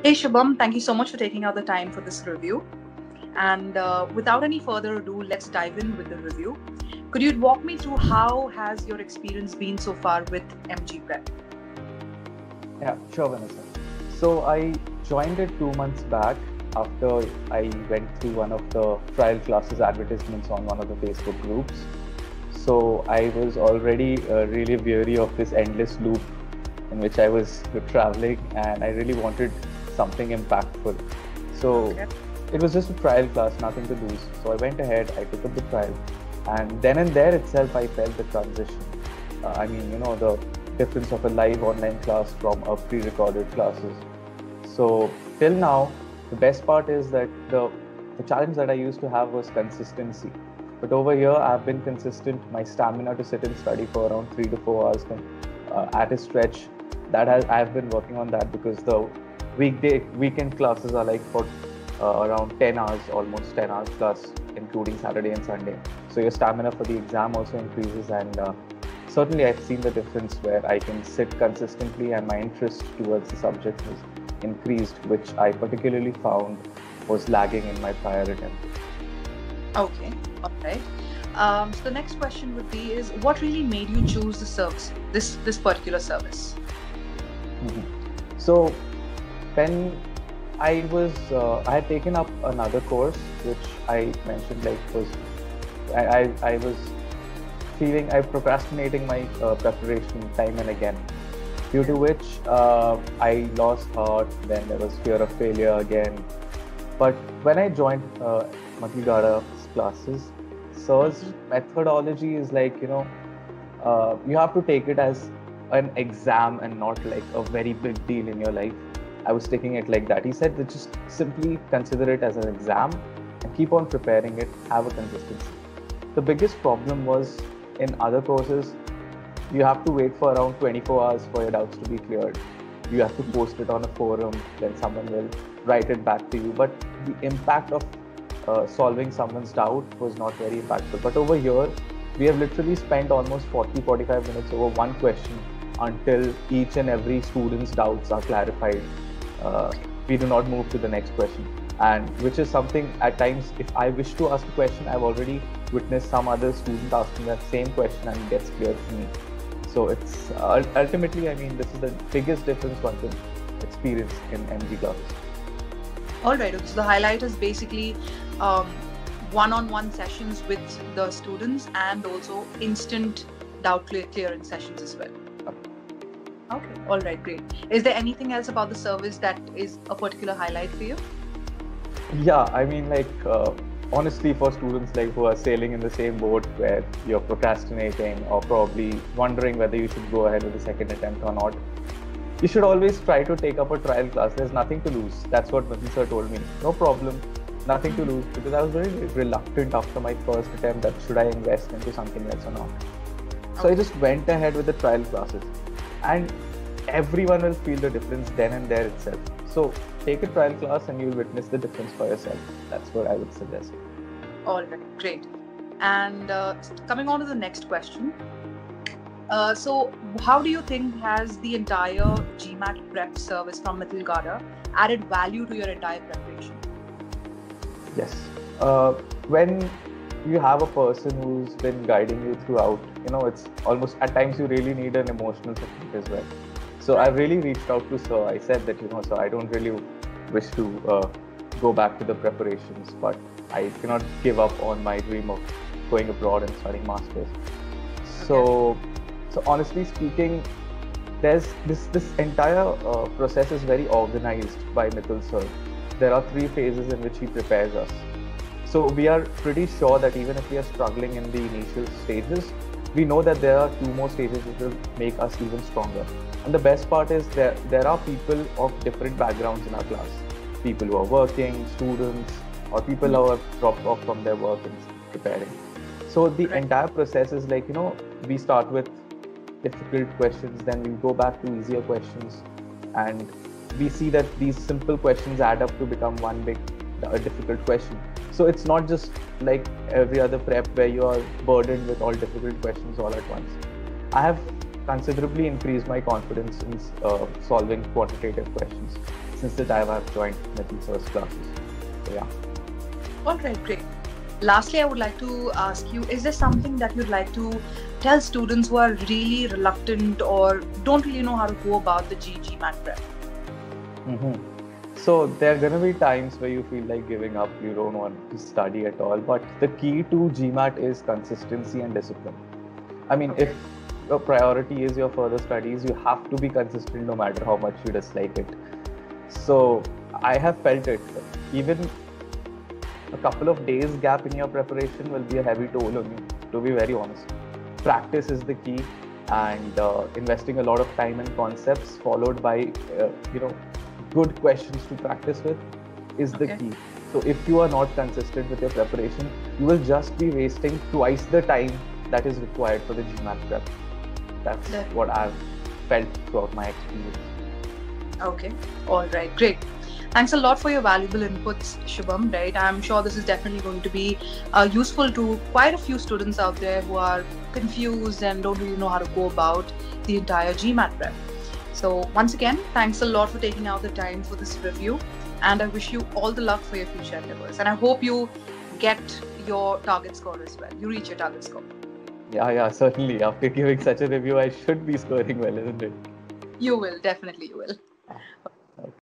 Hey Shubham, thank you so much for taking out the time for this review. And without any further ado, let's dive in with the review. Could you walk me through how has your experience been so far with MG Prep? Yeah, sure, Vanessa. So I joined it 2 months back after I went through one of the trial classes advertisements on one of the Facebook groups. So I was already really weary of this endless loop in which I was traveling, and I really wanted something impactful. So Okay. it was just a trial class, nothing to lose. So I went ahead, I took up the trial, and then and there itself, I felt the transition. The difference of a live online class from a pre-recorded classes. So till now, the best part is that the challenge that I used to have was consistency. But over here, I've been consistent. My stamina to sit and study for around 3 to 4 hours at a stretch. I've been working on that because the weekend classes are like for around 10 hours, almost 10 hours plus, including Saturday and Sunday. So your stamina for the exam also increases, and certainly I've seen the difference where I can sit consistently and my interest towards the subject has increased, which I particularly found was lagging in my prior attempt. Okay. All right. So the next question would be is what really made you choose the service, this particular service? Mhm. So when I had taken up another course, which I mentioned like was I was feeling I procrastinating my preparation time and again, due to which I lost heart. Then there was fear of failure again. But when I joined Matigada's classes, Sir's Mhm. methodology is like, you have to take it as an exam and not like a very big deal in your life. I was taking it like that. He said that just simply consider it as an exam and keep on preparing it, have a consistency. The biggest problem was in other courses, you have to wait for around 24 hours for your doubts to be cleared. You have to post it on a forum, then someone will write it back to you. But the impact of solving someone's doubt was not very impactful. But over here, we have literally spent almost 40-45 minutes over one question until each and every student's doubts are clarified. Uh, we do not move to the next question. And which is something at times, if I wish to ask a question, I've already witnessed some other student asking that same question and it gets cleared to me. So it's ultimately, I mean, this is the biggest difference one can experience in MG classes. All right. Okay. So the highlight is basically um, one-on-one sessions with the students and also instant clearance sessions as well. Okay. All right. Great. Is there anything else about the service that is a particular highlight for you? Yeah, I mean, honestly, for students like who are sailing in the same boat where you're procrastinating or probably wondering whether you should go ahead with the second attempt or not, you should always try to take up a trial class. There's nothing to lose. That's what Nitin sir told me. No problem, nothing to Mhm. lose, because I was very reluctant after my first attempt that should I invest into something else or not. So I Okay. just went ahead with the trial classes, and everyone will feel the difference then and there itself. So take a trial class and you'll witness the difference for yourself. That's what I would suggest. All right. Great. And coming on to the next question. So, how do you think has the entire GMAT prep service from Mithilgada added value to your entire preparation? Yes. Uh, when you have a person who's been guiding you throughout, it's almost at times you really need an emotional support as well. So I Right. really reached out to Sir. I said that, Sir, I don't really wish to go back to the preparations, but I cannot give up on my dream of going abroad and studying masters. Okay. So, so honestly speaking, there's this entire process is very organized by Mithil Sir. There are 3 phases in which he prepares us. So we are pretty sure that even if we are struggling in the initial stages, we know that there are 2 more stages which will make us even stronger. And the best part is there are people of different backgrounds in our class. People who are working, students, or people Mhm. who have dropped off from their work and preparing. So the Right. entire process is like, we start with difficult questions, then we go back to easier questions, and we see that these simple questions add up to become one big difficult question. So it's not just like every other prep where you are burdened with all difficult questions all at once. I have considerably increased my confidence in solving quantitative questions. since the time I've joined Nitin Sir's classes. So yeah. All right, great. Lastly, I would like to ask you, is there something that you'd like to tell students who are really reluctant or don't really know how to go about the GMAT prep? Mm-hmm. So there are going to be times where you feel like giving up, you don't want to study at all. But the key to GMAT is consistency and discipline. I mean, if your priority is your further studies, you have to be consistent no matter how much you dislike it. So I have felt it. Even a couple of days gap in your preparation will be a heavy toll on you, to be very honest. Practice is the key, and investing a lot of time in concepts followed by good questions to practice with is the key. So if you are not consistent with your preparation, you will just be wasting twice the time that is required for the GMAT prep. That's what I've felt throughout my experience. Okay. All right. Great. Thanks a lot for your valuable inputs, Shubham. Right. I'm sure this is definitely going to be useful to quite a few students out there who are confused and don't really know how to go about the entire GMAT prep. So once again, thanks a lot for taking out the time for this review, and I wish you all the luck for your future endeavors. And I hope you get your target score as well. You reach your target score. Yeah, certainly. After giving such a review, I should be scoring well, isn't it? You will, definitely you will.